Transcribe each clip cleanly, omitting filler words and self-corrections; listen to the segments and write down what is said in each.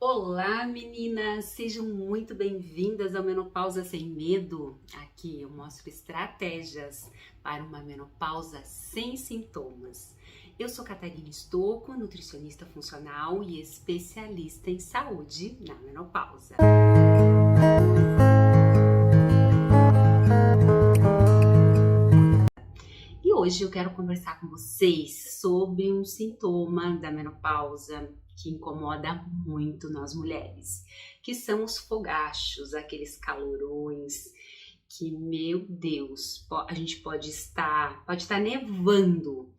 Olá, meninas! Sejam muito bem-vindas ao Menopausa Sem Medo. Aqui eu mostro estratégias para uma menopausa sem sintomas. Eu sou Catarina Stocco, nutricionista funcional e especialista em saúde na menopausa. E hoje eu quero conversar com vocês sobre um sintoma da menopausa que incomoda muito nós mulheres, que são os fogachos, aqueles calorões que, meu Deus, a gente pode estar nevando,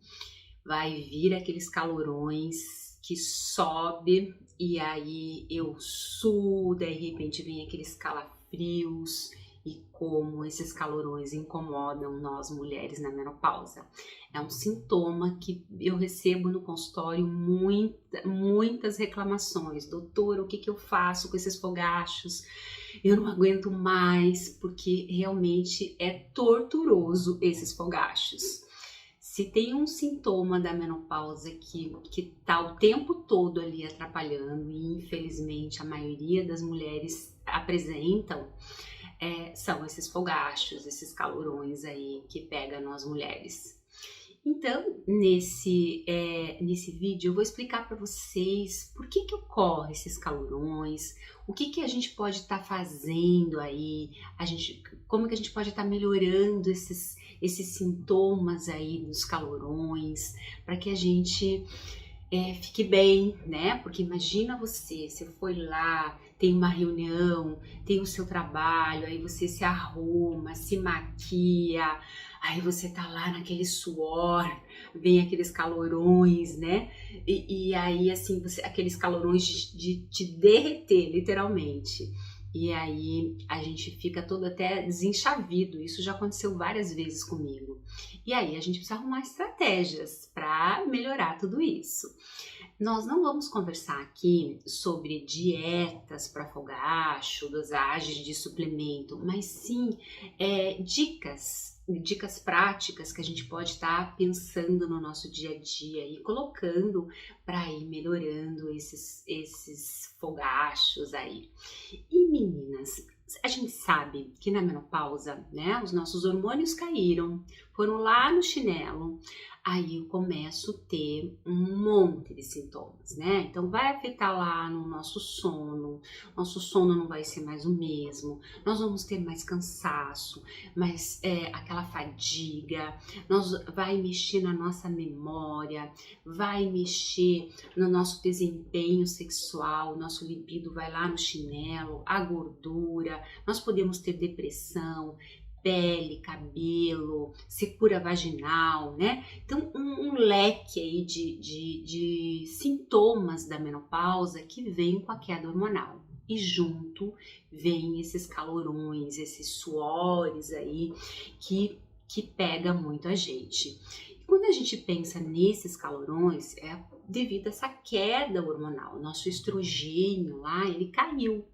vai vir aqueles calorões que sobe e aí eu suo, de repente vem aqueles calafrios. E como esses calorões incomodam nós mulheres na menopausa. É um sintoma que eu recebo no consultório muitas reclamações. Doutor, o que eu faço com esses fogachos? Eu não aguento mais, porque realmente é torturoso esses fogachos. Se tem um sintoma da menopausa que tá o tempo todo ali atrapalhando, e infelizmente a maioria das mulheres apresentam, são esses fogachos, esses calorões aí que pegam nós mulheres. Então, nesse vídeo eu vou explicar para vocês por que ocorre esses calorões, o que a gente pode estar fazendo aí, como que a gente pode estar melhorando esses sintomas aí dos calorões, para que a gente fique bem, né? Porque imagina você foi lá, tem uma reunião, tem o seu trabalho, aí você se arruma, se maquia, aí você tá lá naquele suor, vem aqueles calorões, né? E aí, assim, aqueles calorões de te derreter, literalmente. E aí a gente fica todo até desenchavido, isso já aconteceu várias vezes comigo. E aí a gente precisa arrumar estratégias para melhorar tudo isso. Nós não vamos conversar aqui sobre dietas para fogacho, dosagens de suplemento, mas sim dicas práticas que a gente pode estar pensando no nosso dia a dia e colocando para ir melhorando esses fogachos aí. E meninas, a gente sabe que na menopausa, né, os nossos hormônios caíram, foram lá no chinelo, aí eu começo a ter um monte de sintomas, né? Então vai afetar lá no nosso sono não vai ser mais o mesmo, nós vamos ter mais cansaço, mais aquela fadiga, vai mexer na nossa memória, vai mexer no nosso desempenho sexual, nosso libido vai lá no chinelo, a gordura, nós podemos ter depressão, pele, cabelo, secura vaginal, né? Então, um leque aí de sintomas da menopausa que vem com a queda hormonal. E junto vem esses calorões, esses suores aí que pega muito a gente. E quando a gente pensa nesses calorões, devido a essa queda hormonal, nosso estrogênio lá, ele caiu.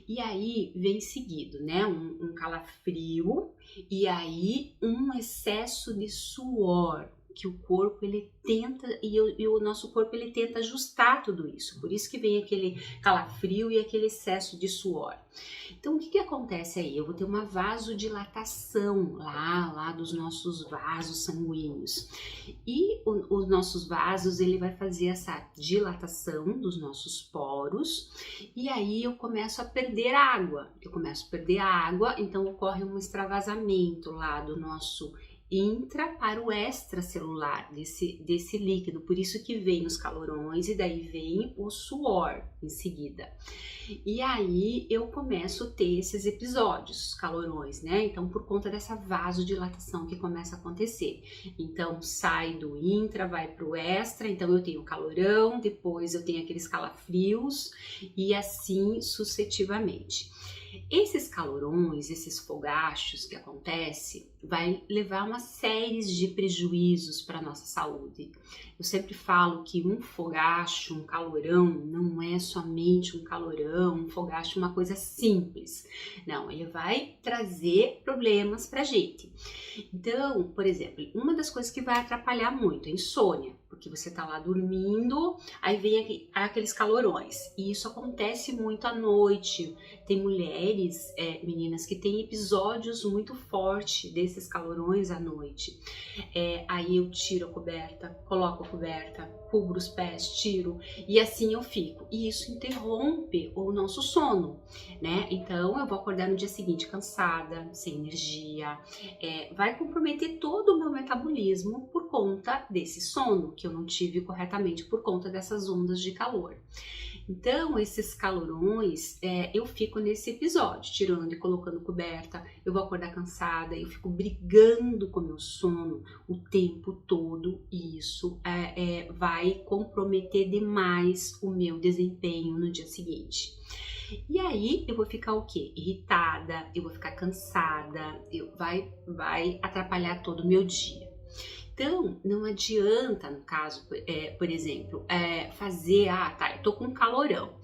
E aí vem seguido, né, um calafrio e aí um excesso de suor, que o corpo ele tenta, e o nosso corpo ele tenta ajustar tudo isso, por isso que vem aquele calafrio e aquele excesso de suor. Então o que acontece aí? Eu vou ter uma vasodilatação lá dos nossos vasos sanguíneos, e os nossos vasos ele vai fazer essa dilatação dos nossos poros, e aí eu começo a perder água, então ocorre um extravasamento lá do nosso intra para o extracelular desse líquido, por isso que vem os calorões e daí vem o suor em seguida. E aí eu começo a ter esses episódios calorões, né? Então por conta dessa vasodilatação que começa a acontecer. Então sai do intra, vai para o extra, então eu tenho calorão, depois eu tenho aqueles calafrios e assim sucessivamente. Esses calorões, esses fogachos que acontecem, vai levar uma série de prejuízos para a nossa saúde. Eu sempre falo que um fogacho, um calorão, não é somente um calorão, um fogacho é uma coisa simples. Não, ele vai trazer problemas para a gente. Então, por exemplo, uma das coisas que vai atrapalhar muito é a insônia, porque você tá lá dormindo, aí vem aqueles calorões. E isso acontece muito à noite. Tem mulheres, meninas, que têm episódios muito fortes desses calorões à noite. Aí eu tiro a coberta, coloco a coberta, cubro os pés, tiro, e assim eu fico. E isso interrompe o nosso sono, né? Então eu vou acordar no dia seguinte cansada, sem energia, vai comprometer todo o meu metabolismo por conta desse sono que eu não tive corretamente por conta dessas ondas de calor. Então, esses calorões, eu fico nesse episódio, tirando e colocando coberta, eu vou acordar cansada, eu fico brigando com o meu sono o tempo todo e isso vai comprometer demais o meu desempenho no dia seguinte. E aí eu vou ficar o quê? Irritada, eu vou ficar cansada, vai atrapalhar todo o meu dia. Então, não adianta, no caso, por exemplo, fazer, eu tô com calorão.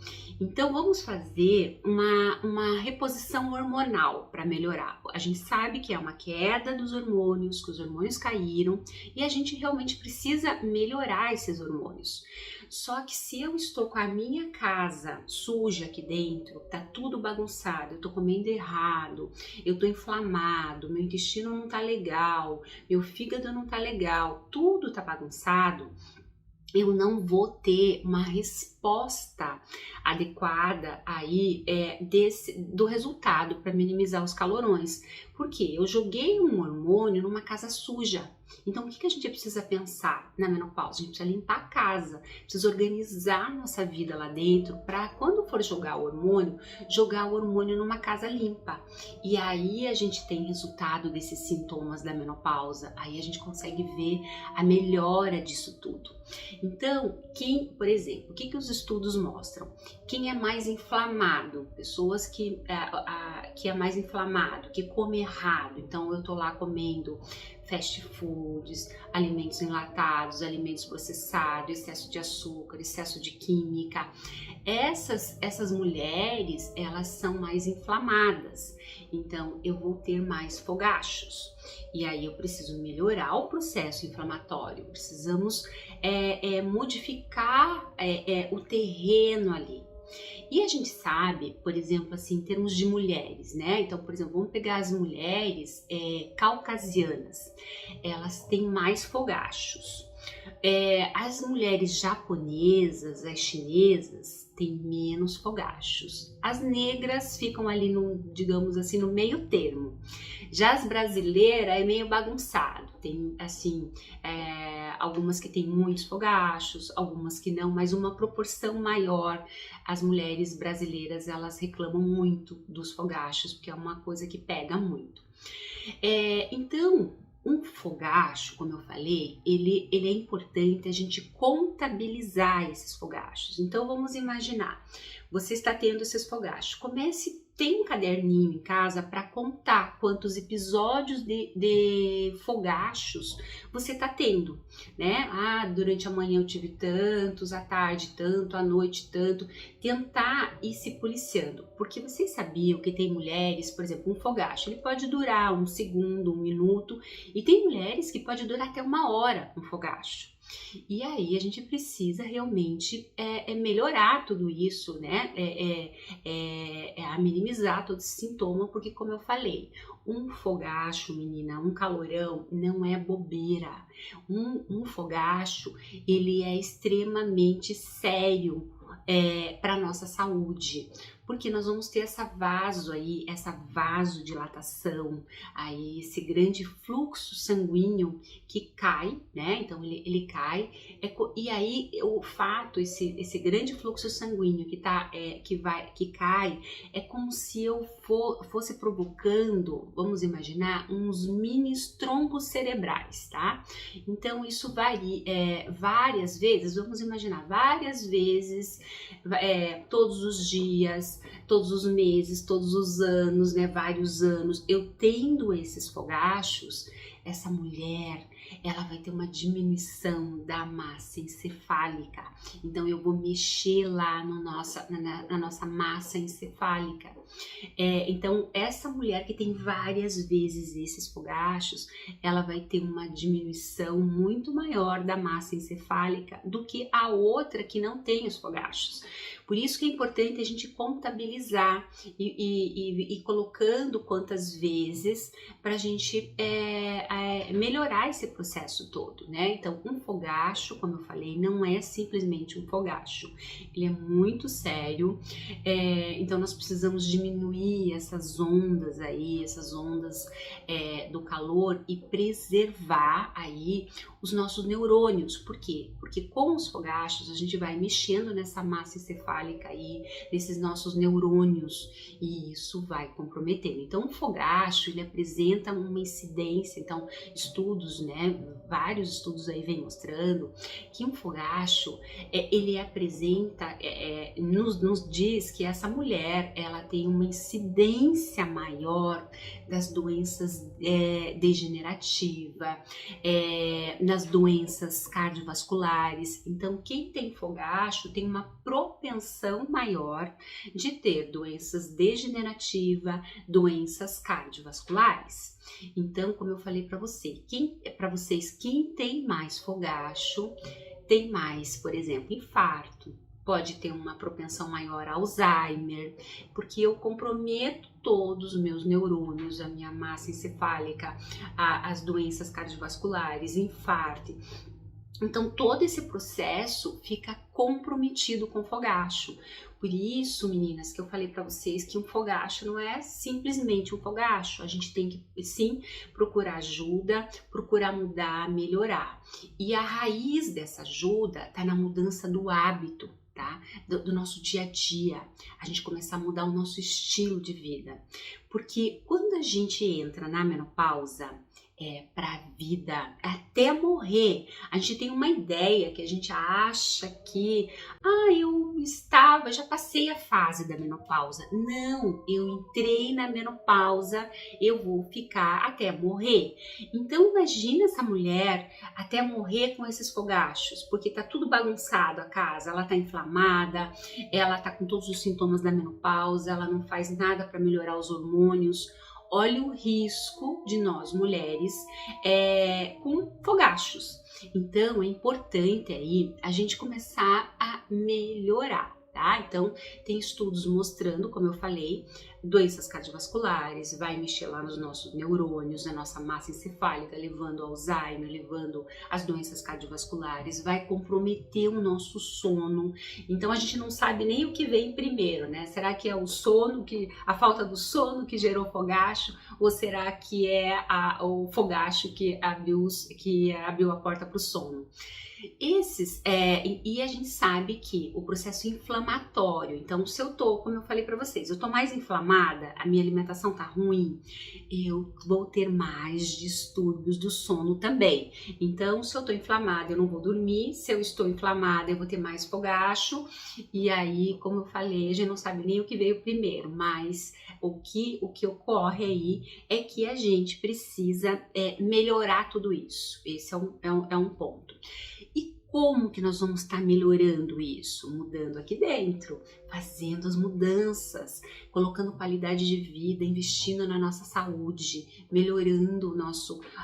Então, vamos fazer uma reposição hormonal para melhorar. A gente sabe que é uma queda dos hormônios, que os hormônios caíram e a gente realmente precisa melhorar esses hormônios. Só que se eu estou com a minha casa suja aqui dentro, tá tudo bagunçado, eu tô comendo errado, eu tô inflamado, meu intestino não tá legal, meu fígado não tá legal, tudo tá bagunçado, eu não vou ter uma resposta adequada aí do resultado para minimizar os calorões. Porque eu joguei um hormônio numa casa suja. Então, o que a gente precisa pensar na menopausa? A gente precisa limpar a casa, precisa organizar nossa vida lá dentro para quando for jogar o hormônio numa casa limpa. E aí a gente tem resultado desses sintomas da menopausa, aí a gente consegue ver a melhora disso tudo. Então, por exemplo, o que os estudos mostram? Quem é mais inflamado, pessoas que é mais inflamado, que come errado, então eu tô lá comendo fast foods, alimentos enlatados, alimentos processados, excesso de açúcar, excesso de química. Essas mulheres, elas são mais inflamadas, então eu vou ter mais fogachos. E aí eu preciso melhorar o processo inflamatório, precisamos modificar o terreno ali. E a gente sabe, por exemplo, assim, em termos de mulheres, né? Então, por exemplo, vamos pegar as mulheres caucasianas, elas têm mais fogachos. As mulheres japonesas, as chinesas, têm menos fogachos. As negras ficam ali digamos assim, no meio termo. Já as brasileiras é meio bagunçado. Tem, assim, algumas que têm muitos fogachos, algumas que não, mas uma proporção maior. As mulheres brasileiras, elas reclamam muito dos fogachos, porque é uma coisa que pega muito. Então, um fogacho, como eu falei, ele é importante a gente contabilizar esses fogachos. Então, vamos imaginar, você está tendo esses fogachos. Tem um caderninho em casa para contar quantos episódios de fogachos você está tendo, né? Durante a manhã eu tive tantos, à tarde tanto, à noite tanto. Tentar ir se policiando, porque vocês sabiam que tem mulheres, por exemplo, um fogacho, ele pode durar 1 segundo, 1 minuto, e tem mulheres que pode durar até 1 hora um fogacho. E aí a gente precisa realmente melhorar tudo isso, né? A minimizar todo esse sintoma, porque como eu falei, um fogacho, menina, um calorão, não é bobeira. Um fogacho, ele é extremamente sério para nossa saúde, porque nós vamos ter essa vasodilatação, aí esse grande fluxo sanguíneo que cai, né? Então ele cai, e aí o fato, esse grande fluxo sanguíneo que cai, é como se eu fosse provocando, vamos imaginar, uns mini trombos cerebrais, tá? Então isso varia várias vezes, vamos imaginar, várias vezes, todos os dias, todos os meses, todos os anos, né, vários anos, eu tendo esses fogachos, essa mulher, ela vai ter uma diminuição da massa encefálica. Então eu vou mexer lá no na nossa massa encefálica. Então essa mulher que tem várias vezes esses fogachos, ela vai ter uma diminuição muito maior da massa encefálica do que a outra que não tem os fogachos. Por isso que é importante a gente contabilizar e colocando quantas vezes para a gente melhorar esse processo todo, né? Então, um fogacho, como eu falei, não é simplesmente um fogacho, ele é muito sério. Então, nós precisamos diminuir essas ondas aí, essas ondas do calor e preservar aí os nossos neurônios. Por quê? Porque com os fogachos a gente vai mexendo nessa massa encefálica aí, nesses nossos neurônios, e isso vai comprometendo. Então, o fogacho, ele apresenta uma incidência, então, estudos, né, vários estudos aí vem mostrando que um fogacho, ele apresenta, nos diz que essa mulher, ela tem uma incidência maior das doenças degenerativas, nas doenças cardiovasculares. Então, quem tem fogacho tem uma propensão maior de ter doenças degenerativas, doenças cardiovasculares. Então, como eu falei para vocês, quem tem mais fogacho tem mais, por exemplo, infarto, pode ter uma propensão maior a Alzheimer, porque eu comprometo todos os meus neurônios, a minha massa encefálica, as doenças cardiovasculares, infarto. Então, todo esse processo fica comprometido com fogacho. Por isso, meninas, que eu falei para vocês que um fogacho não é simplesmente um fogacho. A gente tem que, sim, procurar ajuda, procurar mudar, melhorar. E a raiz dessa ajuda está na mudança do hábito, tá? Do nosso dia a dia. A gente começar a mudar o nosso estilo de vida. Porque quando a gente entra na menopausa, para a vida, até morrer, a gente tem uma ideia que a gente acha que já passei a fase da menopausa. Não, eu entrei na menopausa, eu vou ficar até morrer. Então imagina essa mulher até morrer com esses fogachos, porque tá tudo bagunçado a casa, ela tá inflamada, ela tá com todos os sintomas da menopausa, ela não faz nada para melhorar os hormônios. Olha o risco de nós mulheres com fogachos. Então é importante aí a gente começar a melhorar, tá? Então tem estudos mostrando, como eu falei, doenças cardiovasculares, vai mexer lá nos nossos neurônios, na nossa massa encefálica, levando ao Alzheimer, levando as doenças cardiovasculares, vai comprometer o nosso sono. Então a gente não sabe nem o que vem primeiro, né? Será que é o sono, a falta do sono que gerou fogacho, ou será que é o fogacho que abriu a porta para o sono? E a gente sabe que o processo inflamatório, então se eu tô, como eu falei para vocês, eu tô mais inflamada, a minha alimentação tá ruim, eu vou ter mais distúrbios do sono também. Então, se eu tô inflamada, eu não vou dormir, se eu estou inflamada, eu vou ter mais fogacho, e aí, como eu falei, a gente não sabe nem o que veio primeiro, mas o que ocorre aí é que a gente precisa melhorar tudo isso. Esse é um ponto. E como que nós vamos estar melhorando isso? Mudando aqui dentro, fazendo as mudanças, colocando qualidade de vida, investindo na nossa saúde, melhorando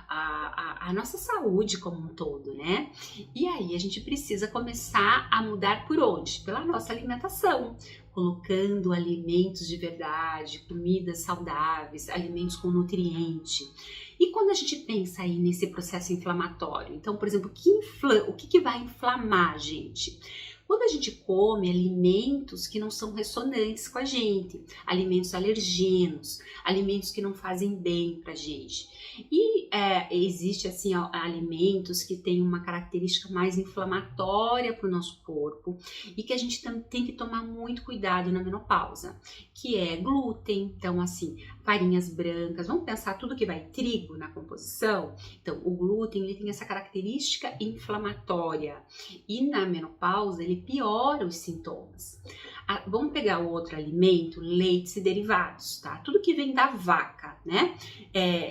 a nossa saúde como um todo, né? E aí a gente precisa começar a mudar por onde? Pela nossa alimentação, colocando alimentos de verdade, comidas saudáveis, alimentos com nutriente. E quando a gente pensa aí nesse processo inflamatório, então, por exemplo, o que vai inflamar a gente? Quando a gente come alimentos que não são ressonantes com a gente, alimentos alergenos, alimentos que não fazem bem pra gente. E existe assim alimentos que têm uma característica mais inflamatória para o nosso corpo e que a gente tem que tomar muito cuidado na menopausa, que é glúten, então assim, farinhas brancas, vamos pensar tudo que vai trigo na composição, então o glúten ele tem essa característica inflamatória e na menopausa ele piora os sintomas. Vamos pegar o outro alimento, leites e derivados, tá? Tudo que vem da vaca, né?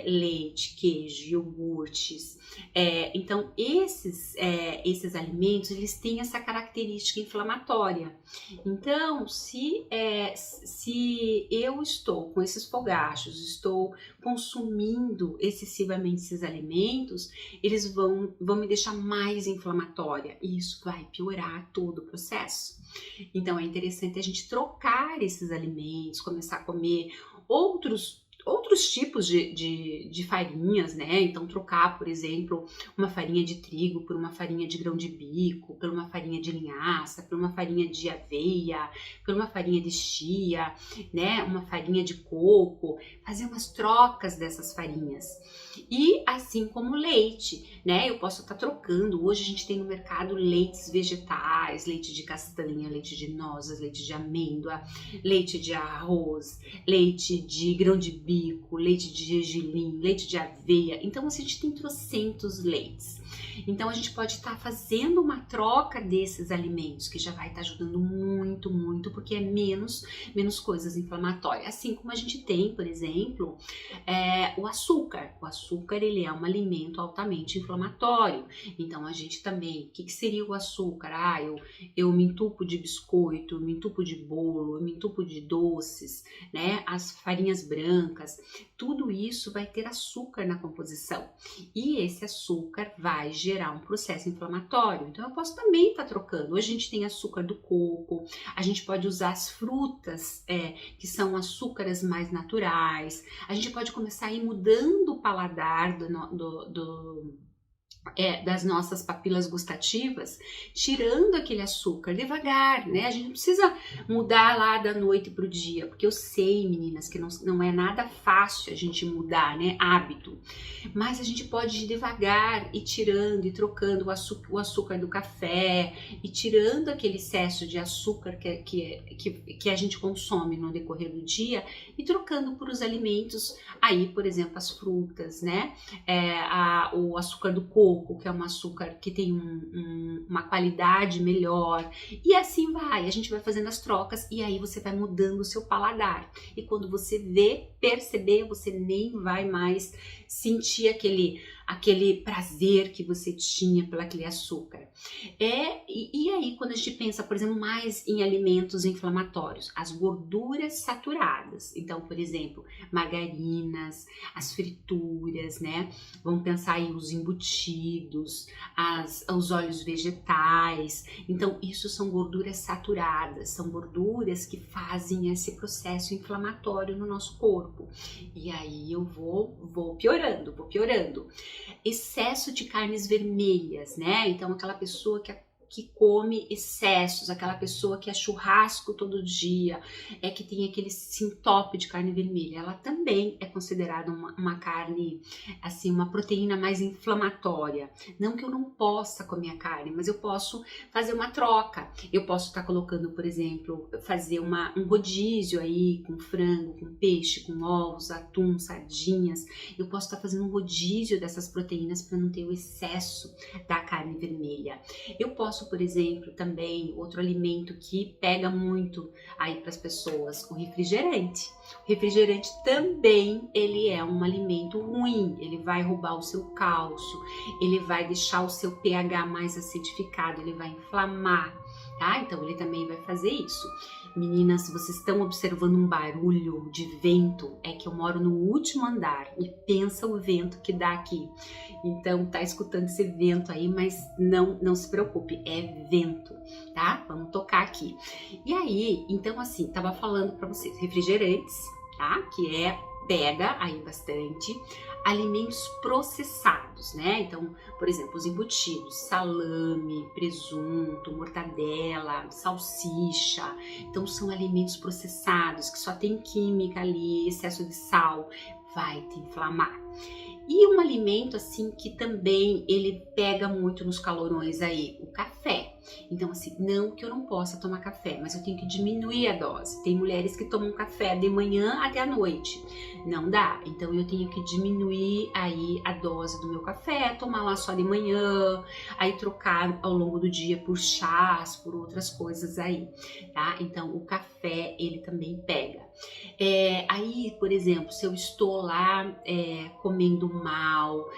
Leite, queijo, iogurtes. Então, esses alimentos, eles têm essa característica inflamatória. Então, se eu estou com esses fogachos, estou consumindo excessivamente esses alimentos, eles vão me deixar mais inflamatória e isso vai piorar todo o processo. Então é interessante a gente trocar esses alimentos, começar a comer outros tipos de farinhas, né? Então trocar, por exemplo, uma farinha de trigo por uma farinha de grão de bico, por uma farinha de linhaça, por uma farinha de aveia, por uma farinha de chia, né? Uma farinha de coco, fazer umas trocas dessas farinhas. E assim como o leite, né? Eu posso estar trocando. Hoje a gente tem no mercado leites vegetais, leite de castanha, leite de nozes, leite de amêndoa, leite de arroz, leite de grão de bico, leite de gergelim, leite de aveia. Então assim, a gente tem trocentos leites. Então a gente pode estar fazendo uma troca desses alimentos, que já vai estar ajudando muito, muito, porque é menos coisas inflamatórias. Assim como a gente tem, por exemplo, o açúcar. O açúcar, ele é um alimento altamente inflamatório. Então a gente também, o que seria o açúcar? Eu me entupo de biscoito, eu me entupo de bolo, eu me entupo de doces, né? As farinhas brancas, tudo isso vai ter açúcar na composição. E esse açúcar vai gerar um processo inflamatório. Então eu posso também estar trocando. Hoje a gente tem açúcar do coco, a gente pode usar as frutas, que são açúcares mais naturais. A gente pode começar a ir mudando o paladar das nossas papilas gustativas, tirando aquele açúcar devagar, né? A gente não precisa mudar lá da noite para o dia, porque eu sei, meninas, que não é nada fácil a gente mudar, né? Hábito. Mas a gente pode ir devagar e tirando e trocando o açúcar do café e tirando aquele excesso de açúcar que a gente consome no decorrer do dia e trocando por os alimentos aí, por exemplo, as frutas, né? O açúcar do coco, que é um açúcar que tem uma qualidade melhor, e assim vai, a gente vai fazendo as trocas e aí você vai mudando o seu paladar, e quando você perceber, você nem vai mais sentir aquele prazer que você tinha pelo aquele açúcar. E aí quando a gente pensa, por exemplo, mais em alimentos inflamatórios, as gorduras saturadas, então, por exemplo, margarinas, as frituras, né? Vamos pensar aí os embutidos, os óleos vegetais. Então, isso são gorduras saturadas, são gorduras que fazem esse processo inflamatório no nosso corpo. E aí eu vou piorando. Excesso de carnes vermelhas, né? Então, aquela pessoa que come excessos, aquela pessoa que é churrasco todo dia, que tem aquele entope de carne vermelha, ela também é considerada uma carne, assim, uma proteína mais inflamatória. Não que eu não possa comer a carne, mas eu posso fazer uma troca. Eu posso estar colocando, por exemplo, fazer um rodízio aí com frango, com peixe, com ovos, atum, sardinhas. Eu posso estar fazendo um rodízio dessas proteínas para não ter o excesso da carne vermelha. Eu posso, por exemplo, também outro alimento que pega muito aí para as pessoas, o refrigerante. O refrigerante também, ele é um alimento ruim, ele vai roubar o seu cálcio, ele vai deixar o seu pH mais acidificado, ele vai inflamar, tá? Então ele também vai fazer isso. Meninas, vocês estão observando um barulho de vento? É que eu moro no último andar e pensa o vento que dá aqui. Então tá escutando esse vento aí, mas não se preocupe, é vento, tá? Vamos tocar aqui. E aí, então assim, tava falando para vocês, refrigerantes, tá? Que pega aí bastante. Alimentos processados, né? Então, por exemplo, os embutidos, salame, presunto, mortadela, salsicha. Então, são alimentos processados que só tem química ali, excesso de sal, vai te inflamar. E um alimento assim que também ele pega muito nos calorões aí, o café. Então assim, não que eu não possa tomar café, mas eu tenho que diminuir a dose. Tem mulheres que tomam café de manhã até a noite, não dá. Então eu tenho que diminuir aí a dose do meu café, tomar lá só de manhã, aí trocar ao longo do dia por chás, por outras coisas aí, tá? Então o café ele também pega. Aí, por exemplo, se eu estou lá comendo mal,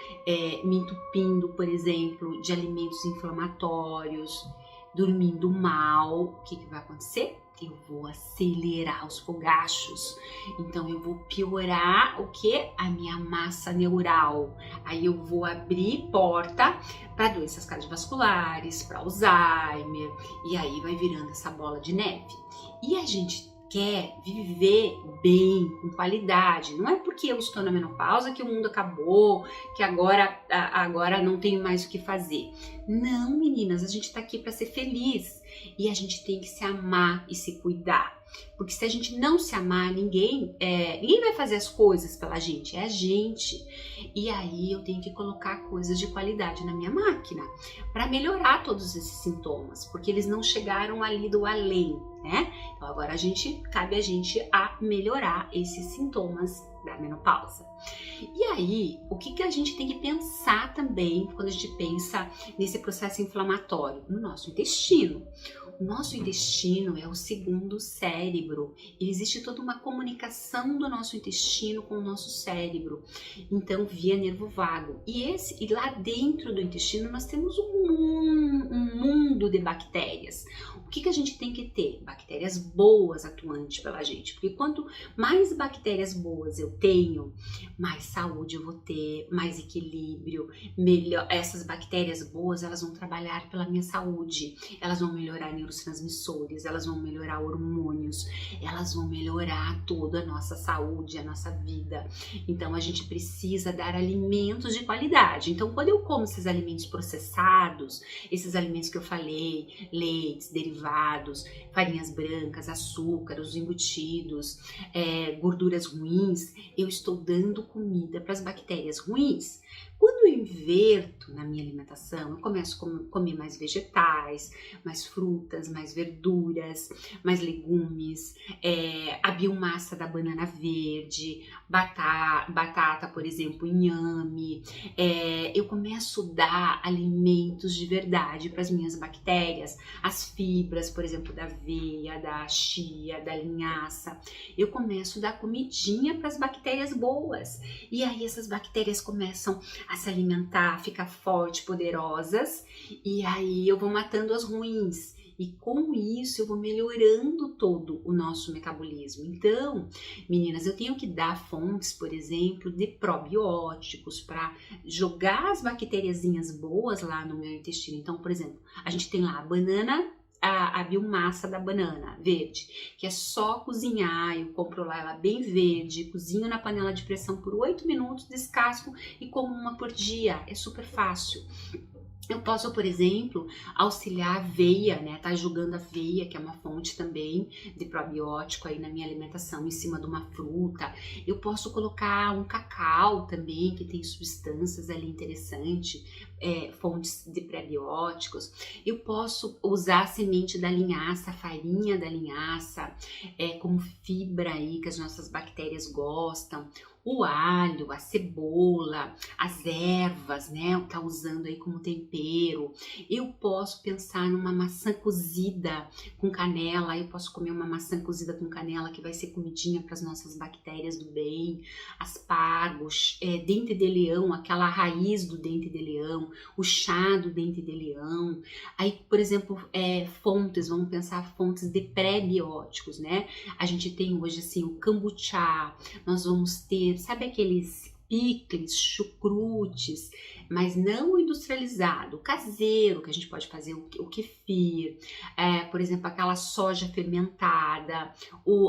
me entupindo, por exemplo, de alimentos inflamatórios, dormindo mal, o que vai acontecer? Eu vou acelerar os fogachos, então eu vou piorar o que? A minha massa neural. Aí eu vou abrir porta para doenças cardiovasculares, para Alzheimer, e aí vai virando essa bola de neve. E a gente quer viver bem, com qualidade. Não é porque eu estou na menopausa que o mundo acabou, que agora não tenho mais o que fazer. Não, meninas, a gente está aqui para ser feliz e a gente tem que se amar e se cuidar. Porque se a gente não se amar, ninguém vai fazer as coisas pela gente, é a gente. E aí eu tenho que colocar coisas de qualidade na minha máquina para melhorar todos esses sintomas, porque eles não chegaram ali do além, né? Então agora cabe a gente a melhorar esses sintomas da menopausa. E aí, o que a gente tem que pensar também quando a gente pensa nesse processo inflamatório? No nosso intestino. O nosso intestino é o segundo cérebro. E existe toda uma comunicação do nosso intestino com o nosso cérebro. Então, via nervo vago. E lá dentro do intestino nós temos um mundo de bactérias. O que a gente tem que ter? Bactérias boas atuantes pela gente. Porque quanto mais bactérias boas eu tenho, mais saúde eu vou ter, mais equilíbrio, melhor. Essas bactérias boas, elas vão trabalhar pela minha saúde. Elas vão melhorar neurotransmissores, elas vão melhorar hormônios, elas vão melhorar toda a nossa saúde, a nossa vida. Então a gente precisa dar alimentos de qualidade. Então quando eu como esses alimentos processados, esses alimentos que eu falei, leites, derivados, farinhas brancas, açúcar, os embutidos, gorduras ruins, eu estou dando comida para as bactérias ruins. Quando eu inverto na minha alimentação, eu começo a comer mais vegetais, mais frutas, mais verduras, mais legumes, a biomassa da banana verde, batata, por exemplo, inhame. Eu começo a dar alimentos de verdade para as minhas bactérias, as fibras, por exemplo, da aveia, da chia, da linhaça. Eu começo a dar comidinha para as bactérias boas. E aí essas bactérias começam a se alimentar, ficar fortes, poderosas, e aí eu vou matando as ruins. E com isso eu vou melhorando todo o nosso metabolismo. Então, meninas, eu tenho que dar fontes, por exemplo, de probióticos para jogar as bactériazinhas boas lá no meu intestino. Então, por exemplo, a gente tem lá a banana, a biomassa da banana verde, que é só cozinhar. Eu compro lá ela bem verde, cozinho na panela de pressão por 8 minutos, descasco e como uma por dia. É super fácil. Eu posso, por exemplo, auxiliar a aveia, né? Tá jogando aveia, que é uma fonte também de probiótico aí na minha alimentação, em cima de uma fruta. Eu posso colocar um cacau também, que tem substâncias ali interessantes, fontes de prebióticos. Eu posso usar a semente da linhaça, a farinha da linhaça, como fibra aí, que as nossas bactérias gostam. O alho, a cebola, as ervas, né? Tá usando aí como tempero. Eu posso pensar numa maçã cozida com canela. Eu posso comer uma maçã cozida com canela que vai ser comidinha para as nossas bactérias do bem. Aspargos, dente de leão, aquela raiz do dente de leão, o chá do dente de leão. Aí, por exemplo, fontes, vamos pensar fontes de pré-bióticos, né? A gente tem hoje assim o kombucha, nós vamos ter, sabe aqueles picles, chucrutes, mas não o industrializado, o caseiro, que a gente pode fazer o kefir, por exemplo, aquela soja fermentada,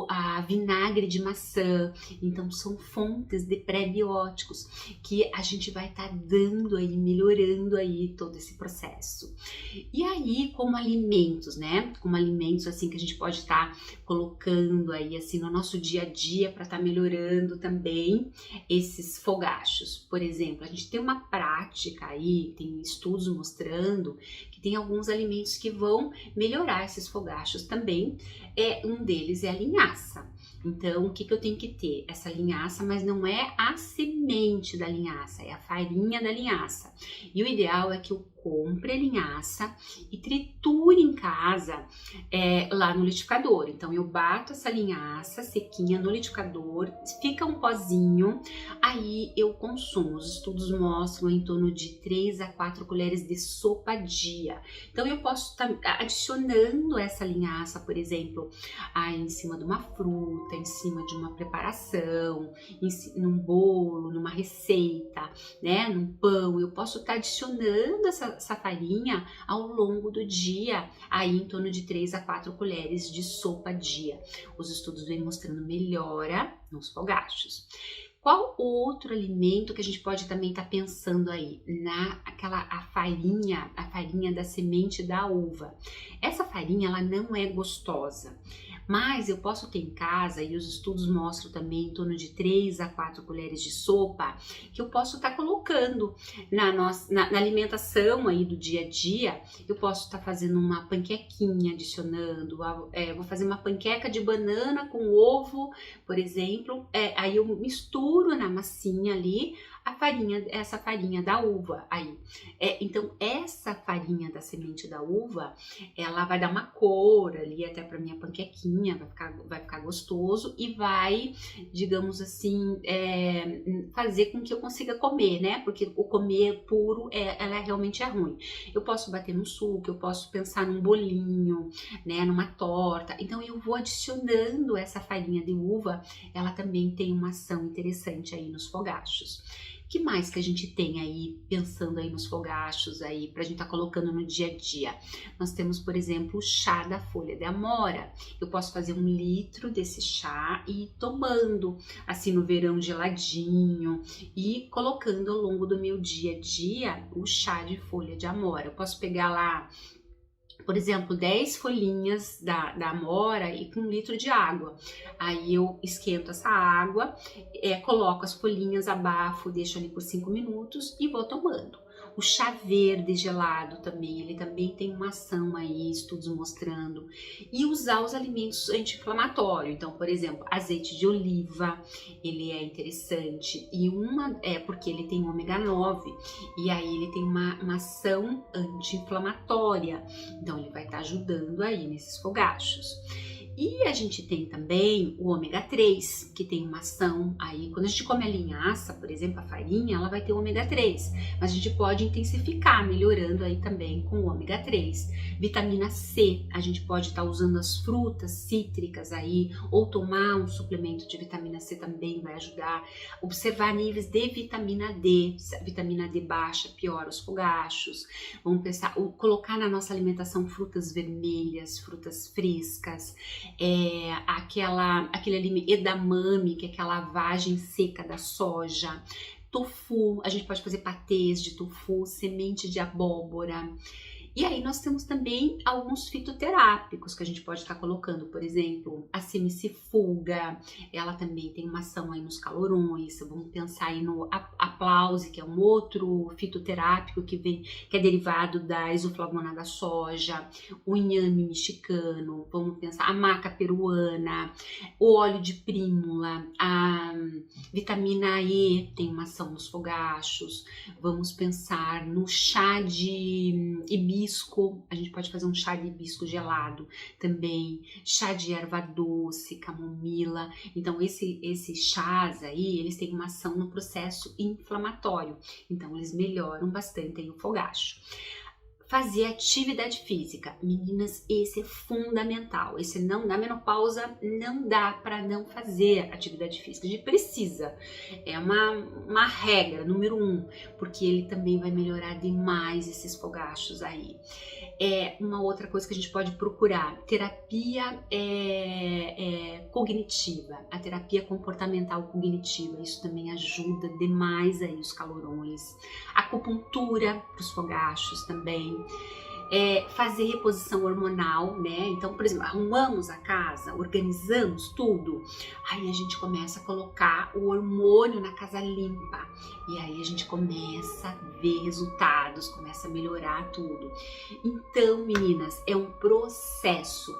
a vinagre de maçã. Então são fontes de pré-bióticos que a gente vai estar dando aí, melhorando aí todo esse processo. E aí, como alimentos, né? Como alimentos assim que a gente pode estar colocando aí assim no nosso dia a dia para estar melhorando também esses fogachos. Por exemplo, a gente tem uma prática prática aí, tem estudos mostrando que tem alguns alimentos que vão melhorar esses fogachos também. Um deles é a linhaça. Então, o que eu tenho que ter? Essa linhaça, mas não é a semente da linhaça, é a farinha da linhaça. E o ideal é que eu compre a linhaça e triture em casa lá no liquidificador. Então, eu bato essa linhaça sequinha no liquidificador, fica um pozinho, aí eu consumo. Os estudos mostram em torno de 3 a 4 colheres de sopa dia. Então, eu posso estar adicionando essa linhaça, por exemplo, aí em cima de uma fruta, em cima de uma preparação, num bolo, numa receita, né, num pão. Eu posso estar adicionando essa farinha ao longo do dia, aí em torno de 3 a 4 colheres de sopa dia. Os estudos vêm mostrando melhora nos fogachos. Qual outro alimento que a gente pode também estar pensando aí? A farinha da semente da uva. Essa farinha, ela não é gostosa, mas eu posso ter em casa, e os estudos mostram também em torno de 3 a 4 colheres de sopa, que eu posso estar colocando na alimentação aí do dia a dia. Eu posso estar fazendo uma panquequinha, adicionando, vou fazer uma panqueca de banana com ovo, por exemplo, aí eu misturo na massinha ali essa farinha da uva aí. Então essa farinha da semente da uva, ela vai dar uma cor ali até para minha panquequinha, vai ficar gostoso e vai, digamos assim, fazer com que eu consiga comer, né? Porque o comer puro, ela realmente é ruim. Eu posso bater no suco, eu posso pensar num bolinho, né? Numa torta. Então eu vou adicionando essa farinha de uva, ela também tem uma ação interessante aí nos fogachos. Que mais que a gente tem aí, pensando aí nos fogachos aí, pra gente tá colocando no dia a dia? Nós temos, por exemplo, o chá da folha de amora. Eu posso fazer 1 litro desse chá e ir tomando, assim, no verão geladinho, e colocando ao longo do meu dia a dia o chá de folha de amora. Eu posso pegar lá, por exemplo, 10 folhinhas da amora e com 1 litro de água. Aí eu esquento essa água, coloco as folhinhas, abafo, deixo ali por 5 minutos e vou tomando. O chá verde gelado também, ele também tem uma ação aí, estudos mostrando. E usar os alimentos anti-inflamatórios. Então, por exemplo, azeite de oliva, ele é interessante. E porque ele tem ômega 9, e aí ele tem uma ação anti-inflamatória. Então, ele vai estar ajudando aí nesses fogachos. E a gente tem também o ômega 3, que tem uma ação aí, quando a gente come a linhaça, por exemplo, a farinha, ela vai ter ômega 3, mas a gente pode intensificar, melhorando aí também com o ômega 3. Vitamina C, a gente pode estar usando as frutas cítricas aí, ou tomar um suplemento de vitamina C também vai ajudar. Observar níveis de vitamina D baixa piora os fogachos. Vamos pensar, colocar na nossa alimentação frutas vermelhas, frutas frescas, aquele alimento edamame, que é aquela lavagem seca da soja. Tofu, a gente pode fazer patês de tofu, semente de abóbora. E aí nós temos também alguns fitoterápicos que a gente pode estar colocando, por exemplo, a semicifulga, ela também tem uma ação aí nos calorões. Vamos pensar aí no aplause, que é um outro fitoterápico que é derivado da isoflavona da soja, o inhame mexicano, vamos pensar a maca peruana, o óleo de prímula, a vitamina E tem uma ação nos fogachos. Vamos pensar no chá de hibisco, a gente pode fazer um chá de hibisco gelado também, chá de erva doce, camomila. Então esses chás aí, eles têm uma ação no processo inflamatório, então eles melhoram bastante aí o fogacho. Fazer atividade física, meninas, esse é fundamental. Esse não dá menopausa, não dá para não fazer atividade física. A gente precisa, é uma regra número 1, porque ele também vai melhorar demais esses fogachos aí. Uma outra coisa que a gente pode procurar, terapia cognitiva, a terapia comportamental cognitiva, isso também ajuda demais aí os calorões. Acupuntura para os fogachos também. fazer reposição hormonal, né? Então, por exemplo, arrumamos a casa, organizamos tudo, aí a gente começa a colocar o hormônio na casa limpa, e aí a gente começa a ver resultados, começa a melhorar tudo. Então, meninas, é um processo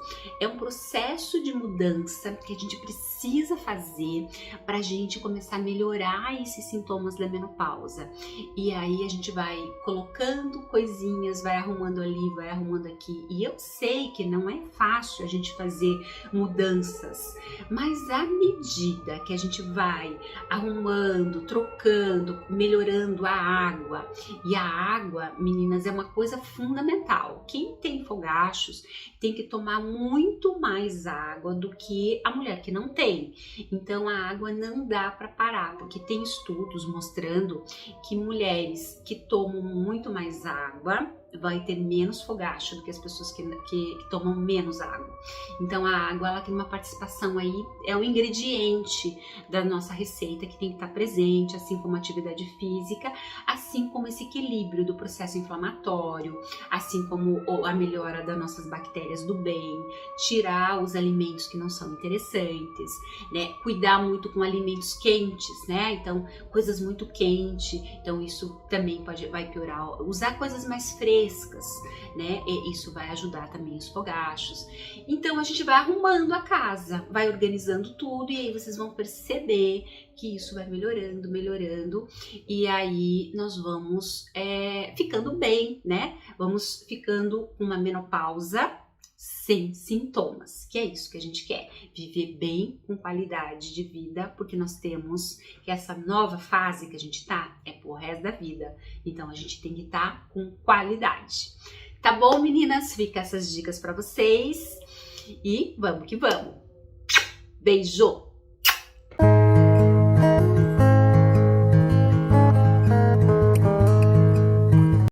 de mudança que a gente precisa fazer pra gente começar a melhorar esses sintomas da menopausa. E aí a gente vai colocando coisinhas, vai arrumando ali, vai arrumando aqui. E eu sei que não é fácil a gente fazer mudanças, mas à medida que a gente vai arrumando, trocando, melhorando a água, e a água, meninas, é uma coisa fundamental. Quem tem fogachos tem que tomar muito mais água do que a mulher que não tem. Então a água não dá para parar, porque tem estudos mostrando que mulheres que tomam muito mais água vai ter menos fogacho do que as pessoas que tomam menos água. Então a água, ela tem uma participação aí, é um ingrediente da nossa receita que tem que estar presente, assim como a atividade física, assim como esse equilíbrio do processo inflamatório, assim como a melhora das nossas bactérias do bem, tirar os alimentos que não são interessantes, né? Cuidar muito com alimentos quentes, né? Então, coisas muito quentes, então isso também vai piorar. Usar coisas mais frescas, né? E isso vai ajudar também os fogachos. Então a gente vai arrumando a casa, vai organizando tudo, e aí vocês vão perceber que isso vai melhorando, e aí nós vamos ficando bem, né? Vamos ficando com uma menopausa sem sintomas, que é isso que a gente quer, viver bem, com qualidade de vida, porque nós temos que essa nova fase que a gente tá é pro resto da vida, então a gente tem que estar com qualidade. Tá bom, meninas? Fica essas dicas para vocês e vamos que vamos. Beijo!